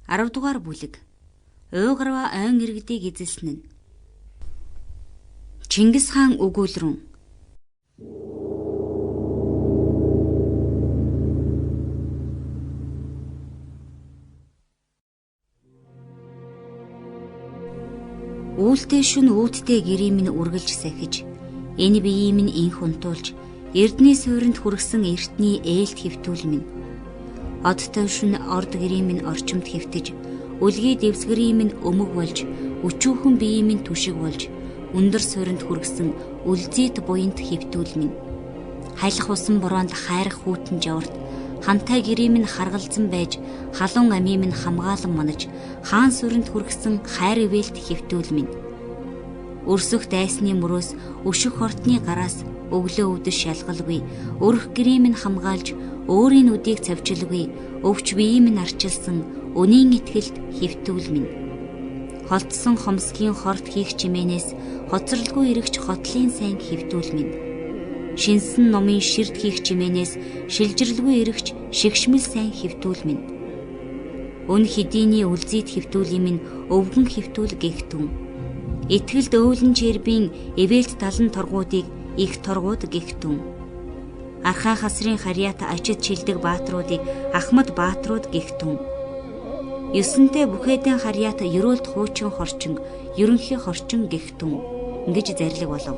10 дугаар бүлэг. Уйгарва ойн иргэдийг эзэлсэн нь. Чингис хаан өгүүлрэн. Үүлтэй шүн үүдтэй гэрээ минь үргэлж сахиж, энэ биеийг минь инх унтуулж, эрдний суурьнд хүргэсэн эртний ээлт хэвтүүл минь. Одтой шүн орд гэрээ минь орчимд хэвтэж, үлгий дэвсгэрийн минь өмг болж, өчүүхэн биеийг минь түшиг болж, өндөр суурьнд хүргэсэн үлзийт буянт хэвтүүл минь. Хайлах усан бороонд хайрах хүүтэн жаварт, хантай гэрээ минь харгалзан байж, халуун амийг минь хамгаалан манаж, хаан суурьнд хүргэсэн хайр ивэлт хэвтүүл минь. Өрсөх дайсны мөрөөс, өшөх хортны гараас өглөө өвдөж шалгалгүй, өрх гэрээ минь хамгаалж, өөрийн үдийг цавжилгүй, өвч биеийг минь арчилсан өнийн итгэлд хэвтүүл минь. Холтсон хомсгийн хорт хийх чимээнээс хоцролгүй ирэгч хотлын сайн хэвтүүл минь. Шинсэн номын ширт хийх чимээнээс шилжирлгүй ирэгч шигшмэл сайн хэвтүүл минь. Өн хэдийний үлзийт хэвтүүлийн минь өвгөн хэвтүүл гэгтүн. Итгэлд өвлөн чербийн эвэлт талан торгуудыг их торгууд гэгтүн. Архаа хасрын харьяат ачид чилдэг баатруудыг Ахмад баатрууд гэгтүн. Ёсонтэй бүхэдэн харьяат ерөөлт хуучин хорчин, ерөнхий хорчин гэгтүн гэж зарлиг болов.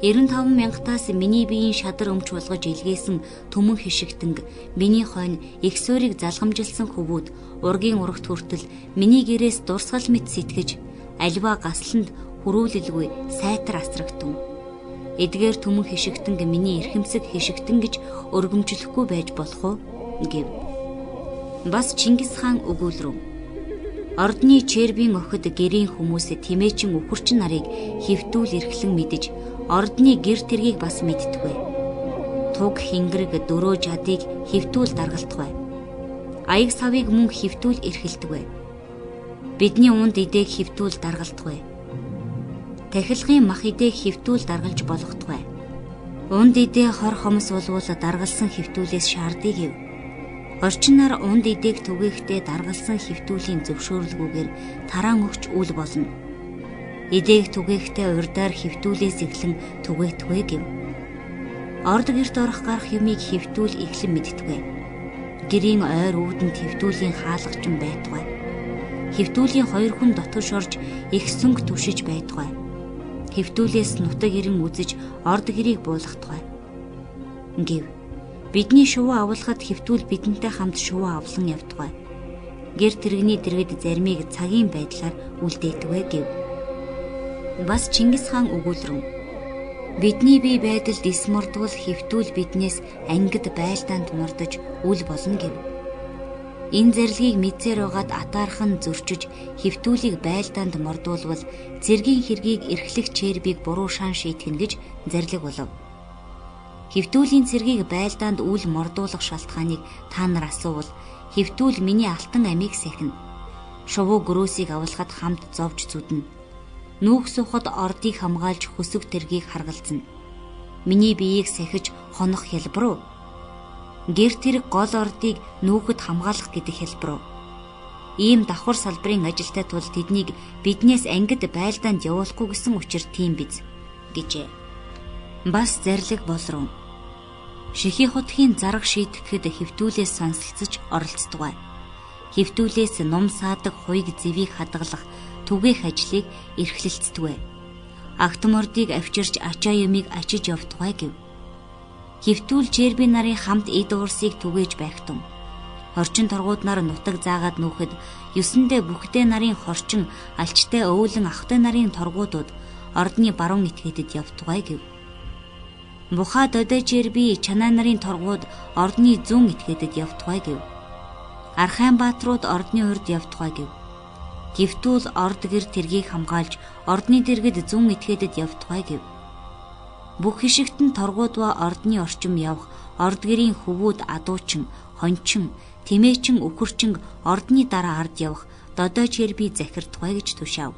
95 мянгатаас миний биеийн шадар өмч болгож илгээсэн төмөн хишигтэнг, миний хойно их суурийг залгамжилсан хөвүүд, ургийн урагт хүртэл миний гэрээс дурсгал мэт сэтгэж, аливаа гасланд хүрүүлэлгүй сайтар асрагтун. Эдгээр төмөн хишигтэнг миний эрхэмсэг хишигтэн гэж өргөмжлөхгүй байж болох уу гэв. Бас Чингис хаан өгүүлрэн. Ордны чербийн охид гэрийн хүмүүсээ тэмээчин өхөрчин нарыг хэвтүүл эрхлэн мэдэж, ордны гэр тэргийг бас мэдтгүй. Туг хингэрэг дөрөө жадыг хэвтүүл даргалтгүй. Аяг савыг мөн хэвтүүл эрхэлдэггүй. Бидний унд идээг хэвтүүл даргалтгүй. Тахилгын мах идээг хэвтүүл даргалж болохгүй. Унд идээ хор хомс болвол даргалсан хэвтүүлээс шаардыг гэв. Орчин нар унд идээг түгээхдээ даргалсан хэвтүүлийн зөвшөөрлгүйгээр тараан өгч үл болно. Идээг түгээхдээ урдаар хэвтүүлээс эхлэн түгээтгүй гэв. Орд гэрт орох гарах юмыг хэвтүүл эхлэн мэдтгүй. Гэрийн ойр өвдөнд хэвтүүлийн хаалгачин байтугай. Хэвтүүлийн 2 хүн дотор шорж их сүнг түшиж байтугай. Хэвтүүлээс нутаг ирэн үзэж орд гэрийг буулгатугай гэв. Бидний шувуу авлахад хэвтүүл бидэнтэй хамт шувуу авлан явтугай. Гэр тэрэгний дэргэд зармийг цагийн байдлаар үлдээдэгвэ гэв. Бас Чингис хаан өгүүлрэн. Бидний бие байдалд эс мордвол хэвтүүл биднээс ангид байлдаанд мордож үл болно гэв. Энэ зарлигийг мэдсээр байгаад атаархан зөрчиж хэвтүүлийг байлдаанд мордуулвал цэргийн хэргийг эрхлэх чербийг буруу шаан шийтгэн гэж зарлиг болов. Хэвтүүлийн цэргийг байлдаанд үл мордуулах шалтгааныг та нар асуувал хэвтүүл миний алтан амийг сахина. Шувуу гөрөөсийг авлахад хамт зовж зүднэ. Нүүх сухад ордыг хамгаалж хөсөв тэргийг харгалзна. Миний биеийг сахиж хонох хялбар уу? Гэр тэрэг гол ордыг нүүхэд хамгаалах гэдэг хялбар уу? Ийм давхар салбарын ажилтай тул тэднийг биднээс ангид байлдаанд явуулахгүй гэсэн учир тийм биз гэжээ. Бас зарлиг болрон. Шихийн хотхийн зарга шийтгэхэд хэвтүүлээс сонсолцож оролцдоггүй. Хэвтүүлээс ном саадаг хуйг зэвийг хадгалах түгээх ажлыг эрхлэлцдэггүй. Агт мордыг авчирч ачаа юмыг ачиж явдаггүй гэв. Хэвтүүл черби нарын хамт эд уурсыг түгээж байхтун. Хорчин торгууд нар нутаг заагаад нүүхэд ёсондөө бүхтэй нарын хорчин алчтай өвлөн ахтай нарын торгуудууд ордны баруун этгээдэд явдаггүй гэв. Буха додой черби чанаа нарын торгууд ордны зүүн этгээдэд явдаггүй гэв. Архайн баатрууд ордны урд явдаггүй гэв. Хэвтүүл орд гэр тэргийг хамгаалж ордны дэргэд зүүн этгээдэд явдаггүй гэв. Бүх хишигтэн торгуудва ордны орчим явах, орд гэрийн хөвүүд адуучин, хончин, тэмээчин өхөрчин ордны дараа ард явах додой черби захирдаггүй гэж тушаав.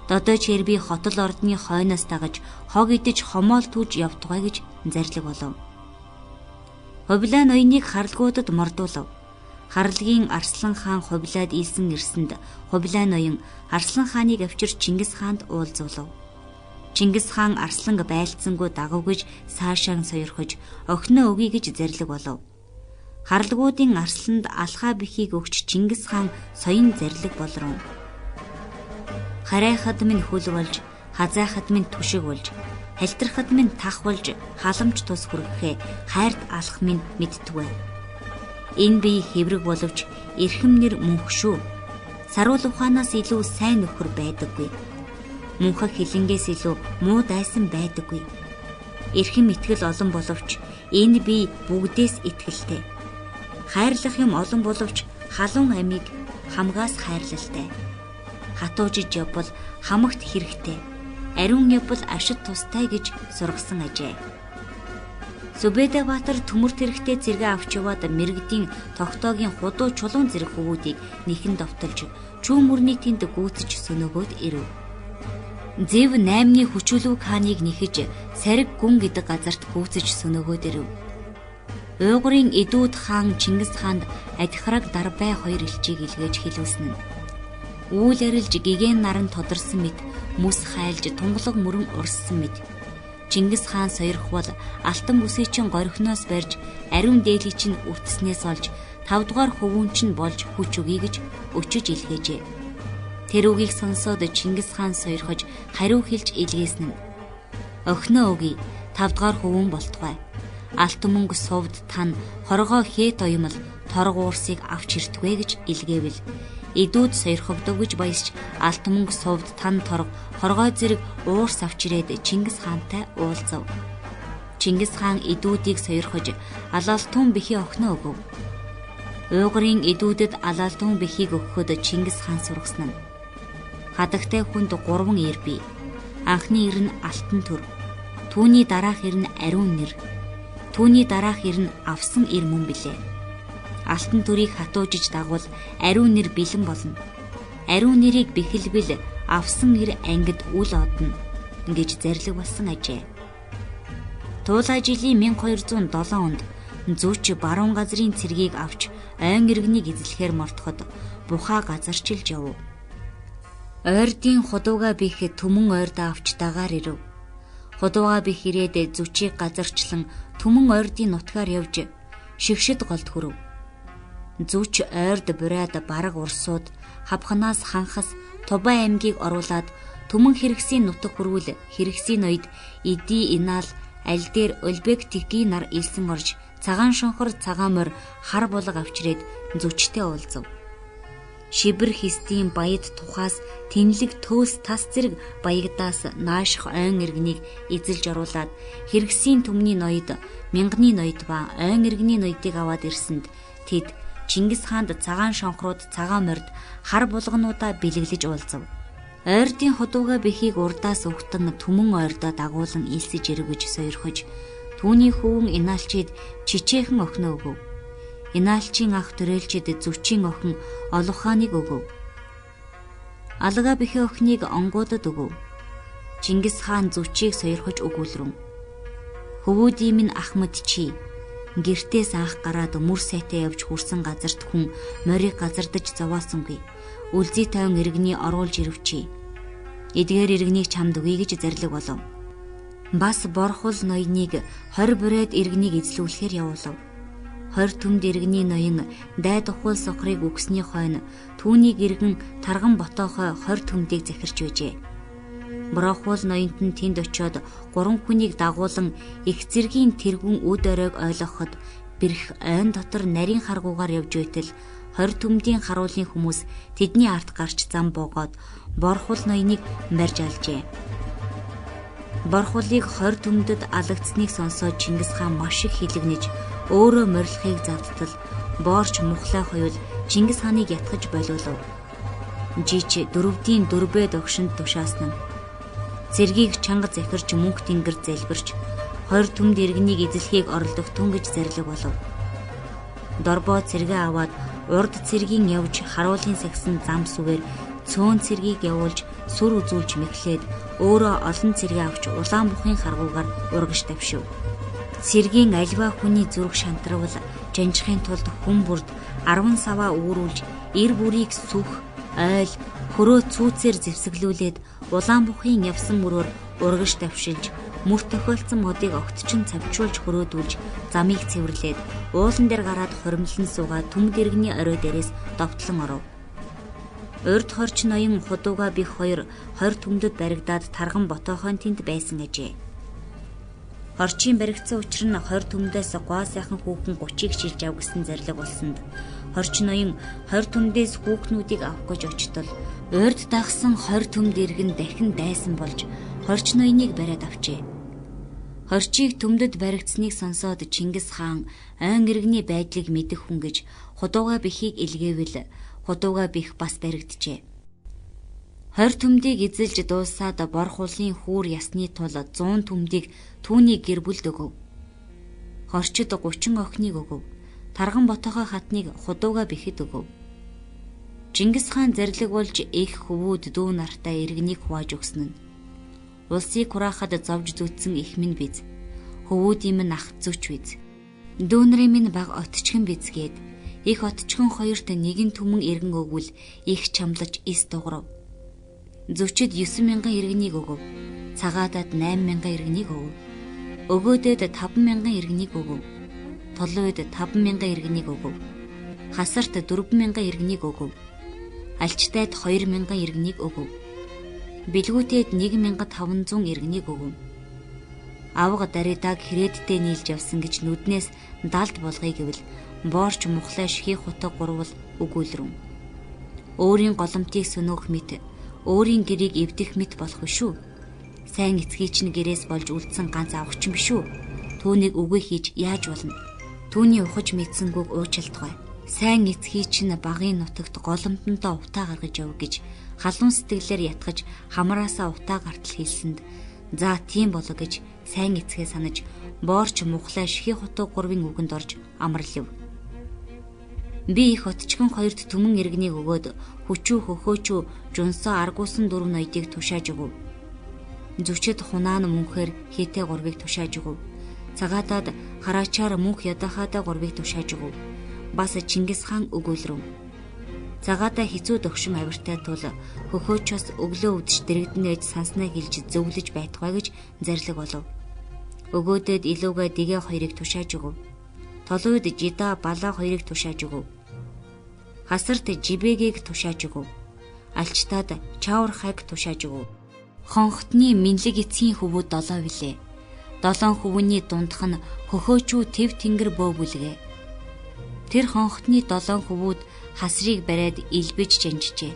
Додой черби хотол ордны хойноос дагаж хог идэж хомоол түүж явдаггүй гэж зарлиг болов. Ховлаа ноёныг харлгуудад мордуулав. Харлагийн Арслан хаан хувилаад ийсэн ирсэнд хувилаа ноён Арслан хааныг авчир Чингис хаанд уулзуулав. Чингис хаан Арсланг байлцсангүй дагавгэж цаашаа сойрхож охиноо өгье гэж зарлиг болов. Харлагуудын Арсланд алхаа бэхийг өгч Чингис хаан соён зарлиг болрон. Харайхад минь хүл болж, хазайхад минь түшиг болж, халтрахад минь тах болж халамж тус хүргэхээ хайрт алах минь мэдтгвэ. Энэ бие хэврэг боловч эрхэм нэр мөнх шүү. Саруул ухаанаас илүү сайн нөхөр байдаггүй. Мөнхөг хилэнгээс илүү муу дайсан байдаггүй. Эрхэм итгэл олон боловч энэ бие бүгдээс итгэлтэй. Хайрлах юм олон боловч халуун амийг хамгаас хайрлалтай. Хатуужиж явбал хамагт хэрэгтэй. Ариун явбал ашид тустай гэж сургасан ажээ. Сүбэдэбаатар төмөрт хэрэгтэй зэрэг авч яваад мэрэгдийн тогтоогийн худуу чулуун зэрэг хөвүүдийг нэхэн довтолж чүү мөрний тэнд гүйцэж сөнөөгөөд ирэв. Зэв 8-ны хүчүүлэг хааныг нэхэж сариг гүн гэдэг газарт гүйцэж сөнөөгөөд ирэв. Уйгурын Эдүүд хаан Чингис хаанд адхираг Дарбай 2 элчийг илгээж хэлүүлсэн нь үйл арилж гэгэн наран тодорсон мэт мүс хайлж тунгалаг мөрөн урссан мэт Чингис хаан сойрхвол алтан бүсийг чин горхиноос барьж ариун дээлийг чин үтснээс олж 5 дугаар хөвүүн чин болж хүч өгье гэж өчөж илгээжээ. Тэр үгийг сонсоод Чингис хаан сойрхож хариу хэлж илгээсэн нь охиноо өгье 5 дугаар хөвүүн болтугай. Алтан мөнгө сувд тань хоргоо хээт оюмал торго уурсыг авч иртгвэ гэж илгээвэл Эдүүд сойрхогдов гэж баясч алтан мөнгө сувд тань торго хоргоо зэрэг уурс авч ирээд Чингис хаантай уулзав. Чингис хаан Эдүүдийг сойрхож алаалтун бэхий охиноо өгөв. Уйгурын Эдүүдэд алаалтун бэхийг өгөхөд Чингис хаан сургасан нь хадагтай хүнд 3 ир бий. Анхны ир нь алтан төр. Түүний дараах ир нь ариун нэр. Түүний дараах ир нь авсан ир мөн билээ. Алтан төрийг хатуужиж дагвал ариун нэр бэлэн болно. Ариун нэрийг бэхэлбэл авсан ир ангид үл одно гэж зарлиг болсон ажээ. Туулай жилийн 1207 онд зүүч баруун газрын цэргийг авч ойн иргэнийг эзлэхээр мортоход бухаа газарчилж яв. Ойрдын худууга бих түмэн ойрдоо авч дагаар ирэв. Худууга бих ирээд зүчийг газарчлан түмэн ойрдын нутгаар явж шигшид голд хүрэв. Зүч ойрд бурайд бараг урсууд хавханаас ханхас Тубай аймгийг оруулаад түмэн хэрэгсийн нутаг хүрвэл хэрэгсийн ноёд Иди Инаал аль дээр Өлбек Тикийн нар илсэн орж цагаан шонхор цагаан морь хар булга авчирээд зүчтэй уулзав. Шибэр хистийн баяд тухаас тэнлэг төөс тас зэрэг баягдаас нааших ойн иргэнийг эзэлж оруулаад хэрэгсийн түмний ноёд мянганы ноёд ба ойн иргэний ноёдыг аваад ирсэнд тэд Чингис хаанд цагаан шонхрууд цагаан морьд хар булгануудаа бэлэглэж уулзав. Ойрдын худууга бэхийг урдаас өгтөн түмэн ойрдоо дагуулan илсэж ирвэж сойрхож түүний хөвөн Инаалчид чичээхэн охиноо өгөв. Инаалчийн ах төрөлчид зүчийн охин Олоханыг өгөв. Алга бэхи охиныг онгуудад өгөв. Чингис хаан зүчийг сойрхож өгүүлрэн. Хөвүүдийн минь Ахмад чи гэртээс анх гараад мөр сайтай явж хүрсэн газарт хүн морийг газардаж зовоосонгүй. Үлзий тайван иргэний оруулж ирвчээ. Эдгээр иргэнийг чамд өгье гэж зарлиг болов. Бас борхол ноёныг 20 бурайд иргэнийг эзлүүлэхээр явуулав. 20 төмд иргэний ноён дайд ухуул сохрыг үгсний хойно түүнийг иргэн тарган ботоохой 20 төмдийг захирч байжээ. Борохуул ноёнт нь тэнд очиод 3 хүнийг дагуулan их зэргийн тэргүүн үд оройг ойлгоход бэрх ойн дотор нарийн харгуугаар явж байтал 20 төмдийн харуулын хүмүүс тэдний ард гарч зам буугаад борхуул ноёныг барьж алжээ. Борхуулыг 20 төмдөд алагдсныг сонсоод Чингис хаан маш их хилэгнэж өөрөө морилохыг завдтал боорч мухлай хоёул Чингис хааныг ятгах болиулав. Жич дөрөвдийн дөрбөө догшинд тушаасан нь цэргийг чанга захирч мөнх тэнгэр зэлбэрч 20 төмд иргэнийг эзлэхийг оролдох тун гэж зарлиг болов. Дорбоо цэргээ аваад урд цэргийн явж харуулын сагсан зам сүгээр цөөн цэргийг явуулж сүр үзүүлж мэхлээд өөрөө олон цэргээ авч улаан бухын харгуугаар урагш тавшив. Цэргийн альва хүний зүрх шантарвал жанжихын тулд хүн бүрд 10 саваа үүрүүлж эр бүрийг сүх, ойл, хөрөө цүүцээр зэвсэглүүлээд улаан бухын явсан мөрөөр урагш давшилж мөр тохиолдсон модыг огтчин цавчуулж хөрөөдүүлж замыг цэвэрлээд уулан дээр гараад хоримлон суугаад төмд иргэний орой дээрээс довтлон оров. Урд хорч ноён худууга бих хоёр хорь төмдөд баригдаад тарган ботоохоон тэнд байсан ажээ. Хорчийн баригдсан учир нь хорь төмдөөс гоо сайхан хүүхэн 30-ыг шилж ав гэсэн зарлиг болсонд хорч ноён хорь төмдөөс хүүхнүүдийг авах гэж очтол урд дагсан хорь төмд иргэн дахин дайсан болж хорч ноёныг бариад авчээ. Хорчийг төмдөд баригдсныг сонсоод Чингис хаан ойн иргэний байдлыг мэдэх хүн гэж худууга бихийг илгээвэл худууга бих бас баригджээ. Хорь төмдийг эзэлж дуусаад бор хулын хүүр ясны тул 100 төмдийг түүний гэр бүлд өгөв. Хорчид 30 охиныг өгөв. Тарган ботохоо хатныг худууга бихэд өгөв. Чингис хаан зарлиг болж их хөвүүд дүү нартай иргэнийг хувааж өгсөн нь улсыг хураахад зовж зүтсэн их минь биз. Хөвүүдийн минь ах зүч биз. Дүүнрийн минь баг отчхон бизгээд их отчхон хоёрт нэгэн түмэн иргэн өгвөл их чамлаж ис дуграв. Зүчид 9,000 иргэнийг өгөв. Цагаатад 8,000 иргэнийг өгөв. Өгөөдөд 5,000 иргэнийг өгөв. Толуйд 5,000 иргэнийг өгөв. Хасарт 4,000 иргэнийг өгөв. Алчтайд 2,000 иргэнийг өгөв. Билгүүтэд 1,500 иргэнийг өгөв. Авга даридаг хэрээдтэй нийлж явсан гэж нүднээс далд болгоё гэвэл боорч мухлаа шихий хутаг гурвал өгүүлрэн. Өөрийн голомтыг сөнөөх мэт, өөрийн гэрийг эвдэх мэт болох шүү. Сайн эцгий чинь гэрээс болж үлдсэн ганц авахч юм шүү. Түүнийг үгүй хийж яаж болно? Түүний ухаж мэдсэнгүйг уучлалтгай. Сайн эцгий чинь багын нутагт голомтонтой утаа гаргаж яв гэж халуун сэтгэлээр ятгаж хамраасаа утаа гартал хийсэнд за тийм болоо гэж сайн эцгээ санаж боорч мухлаа шихий хутаг гурвын үгэнд орж амарлив. Би их отчхон хоёрт түмэн иргэнийг өгөөд хүчүү хөхөөчүү жунсоо аргуусан 4 ноёдыг тушааж өгөв. Зүчид хунаан мөнхөр хитэ гурвыг тушааж өгөв. Цагаатад хараачаар мөнх ядахаада гурвыг тушааж өгөв. Бас Чингис хаан өгүүлрэв. Цагаатаа хизүү дөгшин авиртай тул хөхөөчөөс өглөө үдш дэрэгдэн ээж санснаа хилж зөвлөж байтугай гэж зарлиг болов. Өгөөдөд илүүгээ дэгээ хоёрыг тушааж өгөв. Толуйд жида балаа хоёрыг тушааж өгөв. Хасарт жибэгийг тушааж өгөв. Алчтаад чавар хайг тушааж өгөв. Хонхтны минлэг эцгийн хөвүүд 7 билээ. 7 хөвөний дундх нь хөхөөчүү тэв тэнгэр бөө бүлгээ. Тэр хонхтны 7 хөвүүд хасрыг бариад илбэж жанжжээ.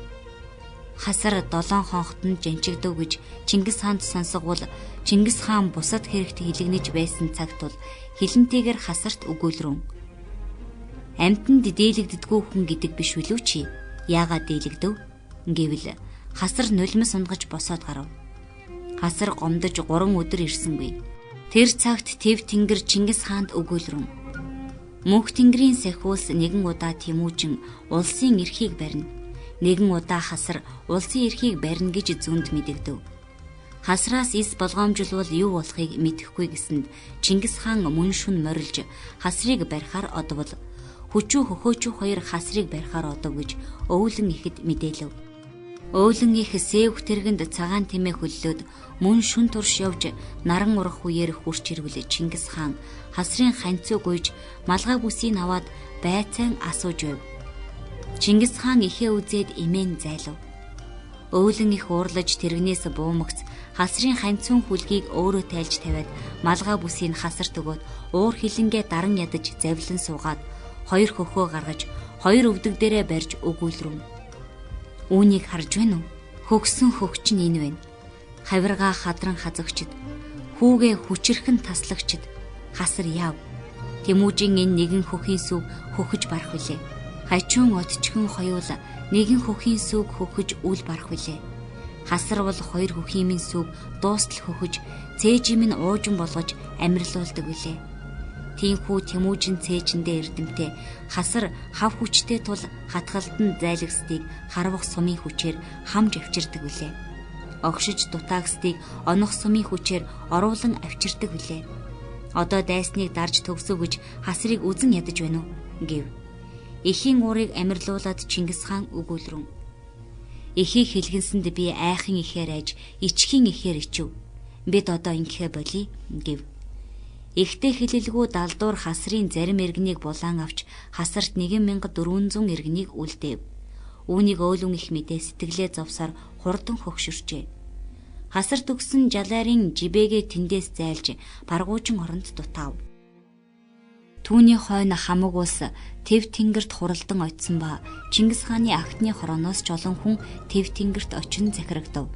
Хасар 7 хонхтод жанчигдав гэж Чингис хаанд сонсгол Чингис хаан бусад хэрэгт хилэгнэж байсан цагт бол хилэнтэйгээр хасарт өгүүлрэн. Амьтанд дээлэгддэггүй хүн гэдэг биш үлүү чи? Яагаад дээлэгдэв? Гэвэл хасар нулимс унгаж босоод гарав. Хасар гомдож 3 өдөр ирсэнгүй. Тэр цагт тэв тэнгэр Чингис хаанд өгүүлрэн. Мөнх тэнгэрийн сахиулс нэгэн удаа Тэмүүжин улсын эрхийг барина. Нэгэн удаа хасар улсын эрхийг барина гэж зүнд мэдэгдэв. Хасраас ис болгоомжлвол юу болохыг мэдэхгүй гэсэнд Чингис хаан мөн шүн морилж хасрыг барихаар одвол хүчүү хөхөөчүү хоёр хасрыг барихаар одов гэж өвлөн ихэд мэдээлв. Өвлөн их сэвх тэргэнд цагаан тэмээ хөллөөд мөн шүн турш явж наран урах үеэр хурч ирвэл Чингис хаан хасрын ханцуу гуйж малгай бүсийг аваад байцаан асууж байв. Чингис хаан ихээ үзээд имэн зайлав. Өвлөн их уурлаж тэргнээс буумагц хасрын ханцуун хүлгийг өөрөө тайлж тавиад малгай бүсийг хасарт өгөөд уур хилэнгээ даран ядаж завлан суугаад 2 хөхөө гаргаж 2 өвдөг дээрээ барьж өгүүлрэн. Үүнийг харж байна уу? Хөгсөн хөгч нь энэ байна. Хавиргаа хадран хазагчд, хүүгээ хүчирхэн таслагчд, хасар яв. Тэмүүжин энэ нэгэн хөхийн сүв хөхөж барах билээ. Хачуун отчхон хоёул нэгэн хөхийн сүв хөхөж үл барах билээ. Хасар бол 2 хөхийн минь сүв дуустал хөхөж, цээжийн минь уужин болгож амьрлуулдаг билээ. Тиймхүү Тэмүүжин цээжиндээ эрдэмтэй хасар хав хүчтэй тул хатгалдан зайлагсдыг харвах сумын хүчээр хамж авчирдаг билээ. Огшиж дутаагсдыг онох сумын хүчээр оруулан авчирдаг билээ. Одоо дайсныг дарж төгсөв гэж хасрыг үзэн ядаж байна уу гэв. Эхийн уурыг амьрлуулад Чингис хаан өгүүлрэн. Эхийг хэлгэнсэнд би айхын ихээр айж, ичхийн ихээр ичв. Бид одоо ингэхэ болий гэв. Ихтэй хэлэлгүй далдуур хасрын зарим иргэнийг булаан авч хасарт 1400 иргэнийг үлдээв. Үүнийг өөлөн их мэдээ сэтгэлээ зовсоор хурдан хөгшөрчээ. Хасарт өгсөн жалайрын жибэгээ тэндээс зайлж баргуучин оронд дутаав. Түүний хойно хамаг улс Тэв тэнгэрт хуралдан очсон ба Чингис хааны агтны хорооноос ч олон хүн Тэв тэнгэрт очин захирагдав.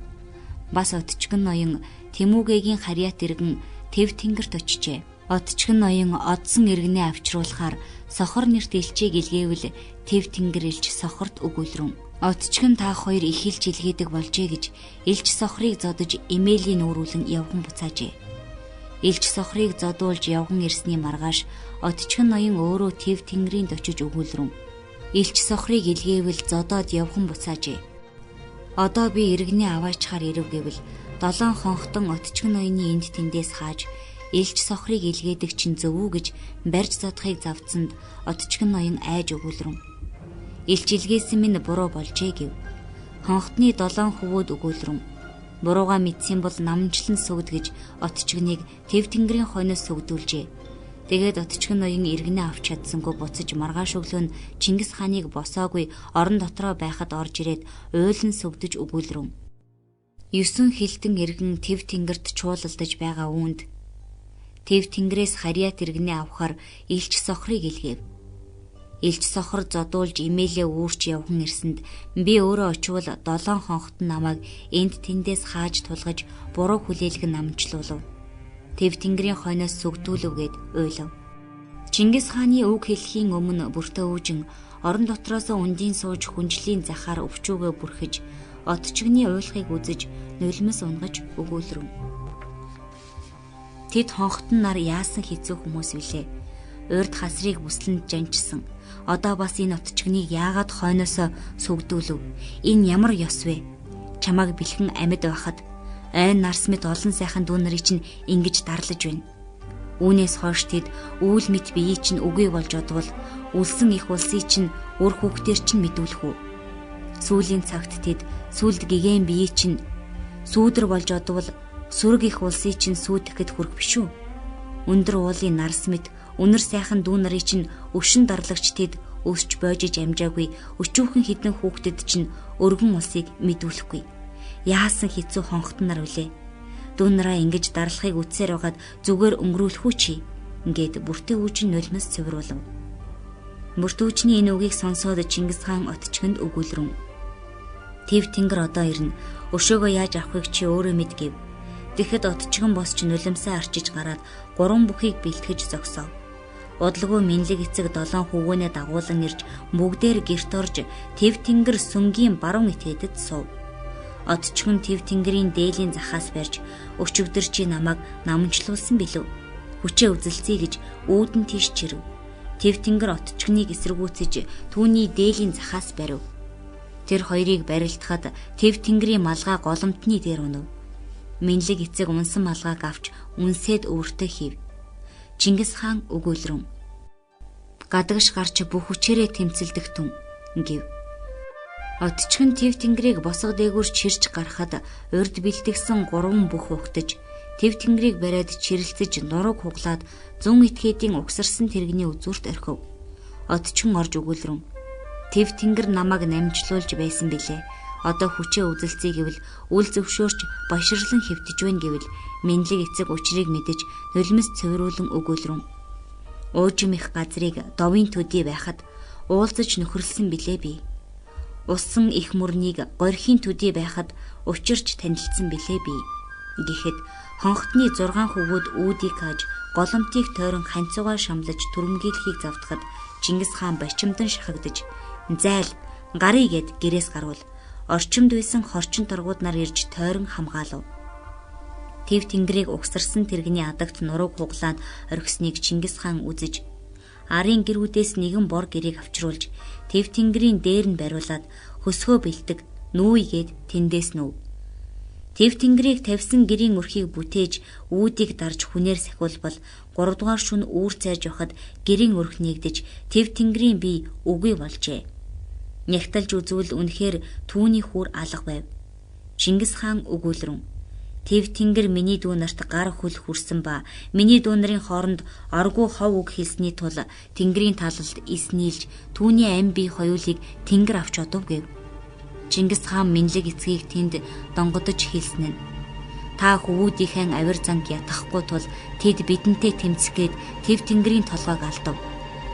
Бас Отчигон ноён Тэмүүгэгийн харьяат иргэн Тэв тэнгэрт очижээ. Отчигон ноён одсон иргэнээ авчруулахаар сохор нэрт элчийг илгээвэл Тэв тэнгэр элч сохорт өгүүлрэн. Отчигон та хоёр их илч илгээдэг болжээ гэж элч сохрыг зодож имэйлийн нүүрүүлэн явган буцаажээ. Элч сохрыг зодуулж явган ирсний маргааш Отчигон ноён өөрөө Тэв тэнгэрийн очиж өгүүлрэн. Элч сохрыг илгээвэл зодоод явган буцаажээ. Одоо би иргэнээ аваачхаар ирэв гэвэл 7 хонхтон Отчигон ноёны энд тэндээс хааж элч сохрыг илгээдэг чинь зөв үү гэж барьж задахыг завцсанд Отчигон ноён айж өгүүлрэн. Элч илгээсэн минь буруу болжээ гэв. Хонхтны 7 хөвөөд өгүүлрэн. Бурууга мэдсэн бол намжлан сүгд гэж Отчигоныг Тэв тэнгэрийн хойноос сүгдүүлжээ. Тэгээд Отчигон ноён иргэнээ авч чадсангүй буцаж маргааш өглөө нь Чингис хааныг босоогүй орон дотроо байхад орж ирээд уйлан сүгдэж өгүүлрэн. 9 хилтэн иргэн Тэв тэнгэрт чуулалдаж байгаа үүнд Тэв тэнгэрээс харьяат иргэнээ авахар элч сохрыг илгээв. Элч сохор зодуулж имэйлээ үүрч явхан ирсэнд би өөрөө очивол 7 хонхот намайг энд тэндээс хааж тулгаж буруу хүлээлгэн намжлуулав. Тэв тэнгэрийн хойноос сүгдүүлвгээд уйлав. Чингис хааны үг хэлхийн өмнө бүртөө үүжин орон дотроос үндийн сууж хүнжлийн захаар өвчүүгөө бүрхэж Отчигны уйлахыг үзэж нулимс унгаж өгүүлрэн. Тэд хонхтон нар яасан хэцүү хүмүүс вүлээ. Урд хасрыг бүслэнд жанчсан. Одоо бас энэ Отчигныг яагаад хойноосоо сүгдүүлв? Энэ ямар ёс вэ? Чамайг бэлхэн амьд байхад айн нарс мэд олон сайхан дүү нарыг чинь ингэж дарлаж байна. Үүнээс хойш тэд үүл мэд биеийг чинь үгүй болж одвол үлсэн их улсыг чинь үр хүүхдээр чинь мэдүүлэх үү? Сүүлийн цагт тэд сүлд гэгэн биеийг чинь сүүдэр болж одвол сүрэг их улсыг чинь сүйтгэхэд хүрэх биш үү? Өндөр уулын нарс мэд өнөр сайхан дүү нарыг чинь өвшин дарлагч тэд өсч боожиж амжаагүй өчүүхэн хідэн хүүхдэд чинь өргөн улсыг мэдүүлэхгүй. Яасан хэцүү хонхтон нар үлээ. Дүү нараа ингэж дарлахыг үтсээр байгаад зүгээр өнгөрүүлэх үү чи? Ингээд бүртээ үүчин нулимс цэвруулв. Бүртүүчний энэ үгийг сонсоод Чингис хаан Отчигонд өгүүлрэн. Тэв тэнгэр одоо ирнэ. Өшөөгөө яаж авахыг чи өөрөө мэд гэв. Тэгэхэд Отчигон босч нулимсаа арчиж гараад 3 бүхийг бэлтгэж зогсов. Удалгүй минлэг эцэг 7 хөвгөөнөө дагуулan ирж бүгдээр гэрт орж Тэв тэнгэр сүнгийн баруун этгээдэд суув. Отчигон Тэв тэнгэрийн дээлийн захаас барьж өчигдөр чи намайг намжлуулсан билүү? Хүчээ үзэлцээ гэж үүдэн тийш чирв. Тэв тэнгэр Отчигоныг эсэргүүцэж түүний дээлийн захаас барив. Тэр хоёрыг барилдахад Тэв тэнгэрийн малгай голомтны дээр унав. Минлэг эцэг унсан малгайг авч үнсээд өвөртөө хийв. Чингис хаан өгүүлрэн. Гадагш гарч бүх хүчээрээ тэмцэлдэх түн гэв. Отчигон Тэв тэнгэрийг босго дээгүүр чирч гарахад урд бэлтгэсэн 3 бүх ухтаж Тэв тэнгэрийг бариад чирэлцэж нурууг хуглаад зүүн этгээдийн угсарсан тэрэгний үзүүрт орхив. Отчигон орж өгүүлрэн. Тэв тэнгэр намайг намжлуулж байсан билээ. Одоо хүчээ үзэлцээ гэвэл үл зөвшөөрч баширлан хэвтэж байна гэвэл минлэг эцэг учрыг мэдэж нулимс цэврүүлэн өгүүлрэн. Уужим их газрыг довын төдий байхад уулзаж нөхөрлсөн билээ би. Усан их мөрнийг горхийн төдий байхад учирч танилцсан билээ би. Гэхэд хонхтны 6 хөвгүүд үүдийг хааж голомтыг тойрон ханцуугаар шамлаж түрэмгийлэхийг завдахад Чингис хаан бачимдан шахагдж зайл гарыг гэд гэрээс гарвал орчимд байсан хорчин торгууд нар ирж тойрон хамгаалав. Тэв тэнгэрийг угсарсан тэрэгний адагт нурууг хуглаад орхисныг Чингис хаан үзэж арын гэрүүдээс нэгэн бор гэрийг авчруулж Тэв тэнгэрийн дээр нь бариулаад хөсгөө бэлтэг нүүйгээд тэндээс нүүв. Тэв тэнгэрийг тавьсан гэрийн өрхийг бүтээж үүдийг дарж хүнээр сахиулбал 3 дугаар шөнө үүр цайж явахад гэрийн өрх нэгдэж тэв тэнгэрийн бие үгүй болжээ. Нягталж үзвэл үнэхээр түүний хүр алга байв. Чингис хаан өгүүлрэн: Тэв тэнгэр миний дүү нарт гар хөл хүрсэн ба миний дүү нарын хооронд оргуу хов үг хэлсний тул тэнгэрийн талалд ис нийлж түүний ам бие хоёулыг тэнгэр авч одов гэв. Чингис хаан минлэг эцгийг тэнд донгодож хэлсэн нь: Та хөвүүдийнхээ авир занг ятгахгүй тул тэд бидэнтэй тэмцгээд тэв тэнгэрийн толгойг алдав.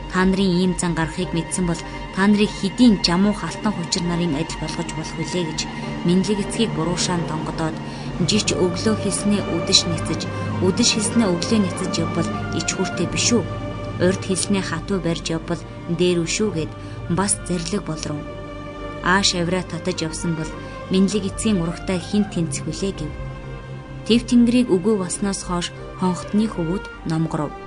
Та нарын ийм зан гарахыг мэдсэн бол та нарыг хэдийн жамуу халтан хучир нарын адил болгож болох үлээ гэж минлэг эцгийг буруушаан донгодоод жич өглөө хэлснээ үдэш нэцэж, үдэш хэлснээ өглөө нэцэж явбал ич хүртэй биш үү? Урд хэлснээ хатуу барьж явбал дээр үшүү гэд бас зэрлэг болров. Ааш авираа татаж явсан бол минлэг эцгийн урагтай хин тэнцэх үлээ гэв. Тэв тэнгэрийг үгүй болсноос хойш хонхтны хөвүүд номгоров.